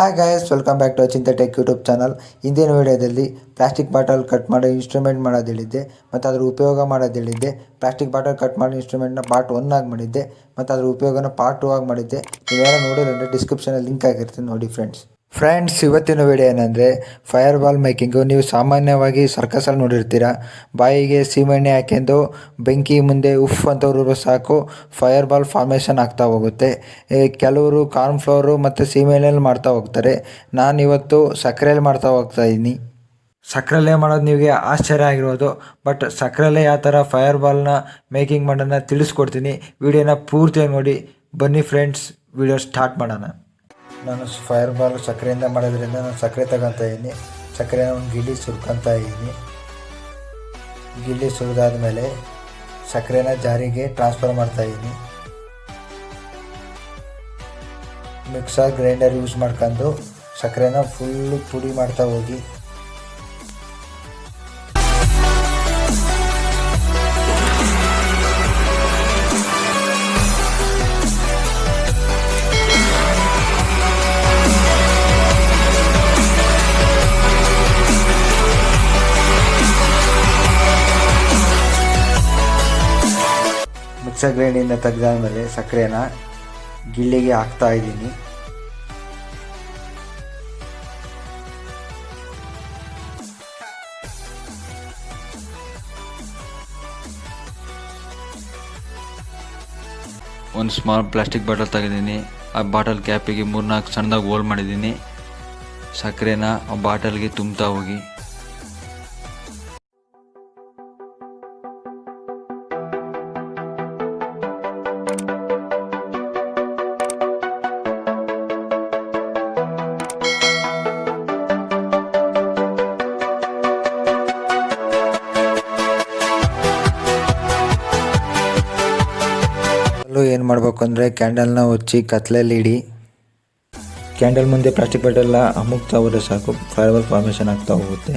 Hi guys, welcome back to Achintya tech YouTube channel. ಇಂದಿನ ವಿಡಿಯೋದಲ್ಲಿ plastic bottle cut ಮಾಡೋ instrument ಮಾಡೋದು ಹೇಳಿದ್ದೆ ಮತ್ತು ಅದರ ಉಪಯೋಗ ಮಾಡೋದು ಹೇಳಿದ್ದೆ. ಪ್ಲಾಸ್ಟಿಕ್ ಬಾಟಲ್ ಕಟ್ ಮಾಡೋ ಇನ್ಸ್ಟ್ರೂಮೆಂಟ್ನ ಪಾರ್ಟ್ 1 ಆಗಿ ಮಾಡಿದ್ದೆ ಮತ್ತು ಅದರ ಉಪಯೋಗನ ಪಾರ್ಟ್ 2 ಆಗಿ ಮಾಡಿದ್ದೆ. ನೀವೆಲ್ಲ ನೋಡಿದ್ರೆ ಡಿಸ್ಕ್ರಿಪ್ಷನಲ್ಲಿ ಲಿಂಕ್ ಆಗಿರ್ತೀನಿ, ನೋಡಿ ಫ್ರೆಂಡ್ಸ್. ಇವತ್ತಿನ ವಿಡಿಯೋ ಏನಂದರೆ ಫೈರ್ ಬಾಲ್ ಮೇಕಿಂಗು. ನೀವು ಸಾಮಾನ್ಯವಾಗಿ ಸರ್ಕಸಲ್ಲಿ ನೋಡಿರ್ತೀರ, ಬಾಯಿಗೆ ಸೀಮೆಣ್ಣೆ ಹಾಕ್ಯಂಡು ಬೆಂಕಿ ಮುಂದೆ ಉಫ್ ಅಂತ ಉರಿದ್ರೆ ಸಾಕು ಫೈರ್ ಬಾಲ್ ಫಾರ್ಮೇಷನ್ ಆಗ್ತಾ ಹೋಗುತ್ತೆ. ಕೆಲವರು ಕಾರ್ನ್ಫ್ಲೋರು ಮತ್ತು ಸೀಮೆಣ್ಣೆಯಲ್ಲಿ ಮಾಡ್ತಾ ಹೋಗ್ತಾರೆ. ನಾನಿವತ್ತು ಸಕ್ಕರೆಯಲ್ಲಿ ಮಾಡ್ತಾ ಹೋಗ್ತಾ ಇದ್ದೀನಿ. ಸಕ್ಕರೆಲ್ಲೇ ಮಾಡೋದು ನಿಮಗೆ ಆಶ್ಚರ್ಯ ಆಗಿರೋದು, ಬಟ್ ಸಕ್ಕರೆಲ್ಲೇ ಯಾವ ಥರ ಫೈರ್ ಬಾಲ್ನ ಮೇಕಿಂಗ್ ಮಾಡೋದನ್ನ ತಿಳಿಸ್ಕೊಡ್ತೀನಿ. ವಿಡಿಯೋನ ಪೂರ್ತಿಯಾಗಿ ನೋಡಿ. ಬನ್ನಿ ಫ್ರೆಂಡ್ಸ್, ವಿಡಿಯೋ ಸ್ಟಾರ್ಟ್ ಮಾಡೋಣ. ನಾನು ಫೈರ್ ಬಾಲ್ ಸಕ್ಕರೆಯಿಂದ ಮಾಡೋದ್ರಿಂದ ನಾನು ಸಕ್ಕರೆ ತಗೊತಾ ಇದ್ದೀನಿ. ಸಕ್ಕರೆನ ಒಂದು ಗಿಲ್ಲಿ ಸುರ್ಕೊತಾ ಇದ್ದೀನಿ. ಗಿಲ್ಲಿ ಸುರಿದಾದ್ಮೇಲೆ ಸಕ್ಕರೆನ ಜಾರಿಗೆ ಟ್ರಾನ್ಸ್ಫರ್ ಮಾಡ್ತಾ ಇದ್ದೀನಿ. ಮಿಕ್ಸರ್ ಗ್ರೈಂಡರ್ ಯೂಸ್ ಮಾಡ್ಕೊಂಡು ಸಕ್ಕರೆನ ಫುಲ್ಲು ಪುಡಿ ಮಾಡ್ತಾ ಹೋಗಿ. ಮಿಕ್ಸರ್ ಗ್ರೈಂಡಿಂದ ತೆಗೆದಾದ್ಮೇಲೆ ಸಕ್ಕರೆನ ಗಿಲ್ಲಿಗೆ ಹಾಕ್ತಾ ಇದ್ದೀನಿ. ಒಂದು ಸ್ಮಾಲ್ ಪ್ಲಾಸ್ಟಿಕ್ ಬಾಟಲ್ ತೆಗೆದಿದ್ದೀನಿ. ಆ ಬಾಟಲ್ ಕ್ಯಾಪಿಗೆ 3-4 ಸಣ್ಣದಾಗಿ ಹೋಲ್ ಮಾಡಿದ್ದೀನಿ. ಸಕ್ಕರೆನ ಆ ಬಾಟಲ್ಗೆ ತುಂಬ್ತಾ ಹೋಗಿ. ಏನು ಮಾಡಬೇಕು ಅಂದರೆ ಕ್ಯಾಂಡಲ್ನ ಹಚ್ಚಿ ಕತ್ಲಲ್ಲಿ ಇಡಿ. ಕ್ಯಾಂಡಲ್ ಮುಂದೆ ಪ್ಲಾಸ್ಟಿಕ್ ಬಾಟಲ್ ಅಮುಕ್ತಾ ಹೋದರೆ ಸಾಕು ಫೈರ್ ಬಾಲ್ ಫಾರ್ಮೇಷನ್ ಆಗ್ತಾ ಹೋಗುತ್ತೆ.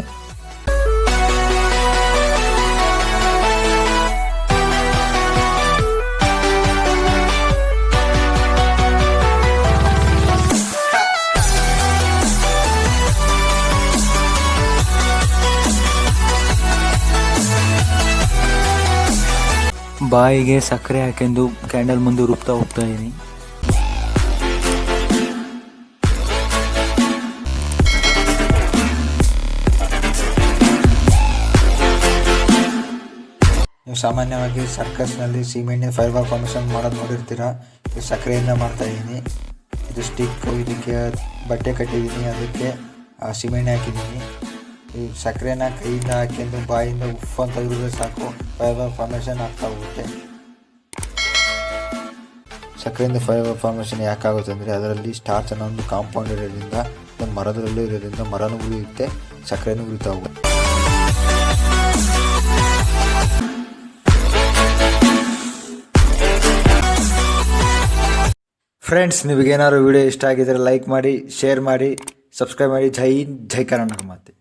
ಬಾಯಿಗೆ ಸಕ್ಕರೆ ಹಾಕೊಂಡು ಕ್ಯಾಂಡಲ್ ಮುಂದೆ ರುಬ್ತಾ ಹೋಗ್ತಾ ಇದ್ದೀನಿ. ನೀವು ಸಾಮಾನ್ಯವಾಗಿ ಸರ್ಕಸ್ನಲ್ಲಿ ಸೀಮೆಣ್ಣೆ ಫೈರ್ ಬಾಲ್ ಫಾರ್ಮೇಷನ್ ಮಾಡೋದು ನೋಡಿರ್ತೀರ. ಇದು ಸಕ್ಕರೆಯಿಂದ ಮಾಡ್ತಾ ಇದ್ದೀನಿ. ಇದು ಸ್ಟಿಕ್ಕು, ಇದಕ್ಕೆ ಬಟ್ಟೆ ಕಟ್ಟಿದ್ದೀನಿ, ಅದಕ್ಕೆ ಸೀಮೆಣ್ಣೆ ಹಾಕಿದ್ದೀನಿ. ಈ ಸಕ್ಕರೆನ ಕೈಯಿಂದ ಹಾಕಿದ್ದು ಬಾಯಿಂದ ಉಫ್ ಅಂತ ಇರಿದ್ರೆ ಸಾಕು ಫೈರ್ ಬಾಲ್ ಫಾರ್ಮೇಷನ್ ಆಗ್ತಾ ಹೋಗುತ್ತೆ. ಸಕ್ಕರೆಯಿಂದ ಫೈರ್ ಬಾಲ್ ಫಾರ್ಮೇಷನ್ ಯಾಕಾಗುತ್ತೆ ಅಂದರೆ ಅದರಲ್ಲಿ ಸ್ಟಾರ್ಚ್ ಅನ್ನೋ ಒಂದು ಕಾಂಪೌಂಡ್ ಇರೋದ್ರಿಂದ, ಒಂದು ಮರದಲ್ಲೂ ಇರೋದ್ರಿಂದ ಮರನೂ ಉರಿಯುತ್ತೆ, ಸಕ್ಕರೆನೂ ಉರಿತಾ ಹೋಗುತ್ತೆ. ಫ್ರೆಂಡ್ಸ್, ನಿಮಗೇನಾದ್ರು ವಿಡಿಯೋ ಇಷ್ಟ ಆಗಿದ್ದರೆ ಲೈಕ್ ಮಾಡಿ, ಶೇರ್ ಮಾಡಿ, ಸಬ್ಸ್ಕ್ರೈಬ್ ಮಾಡಿ. ಜೈ ಹಿಂದ್, ಜೈ ಕರ್ನಾಟಕ ಮಾತೆ.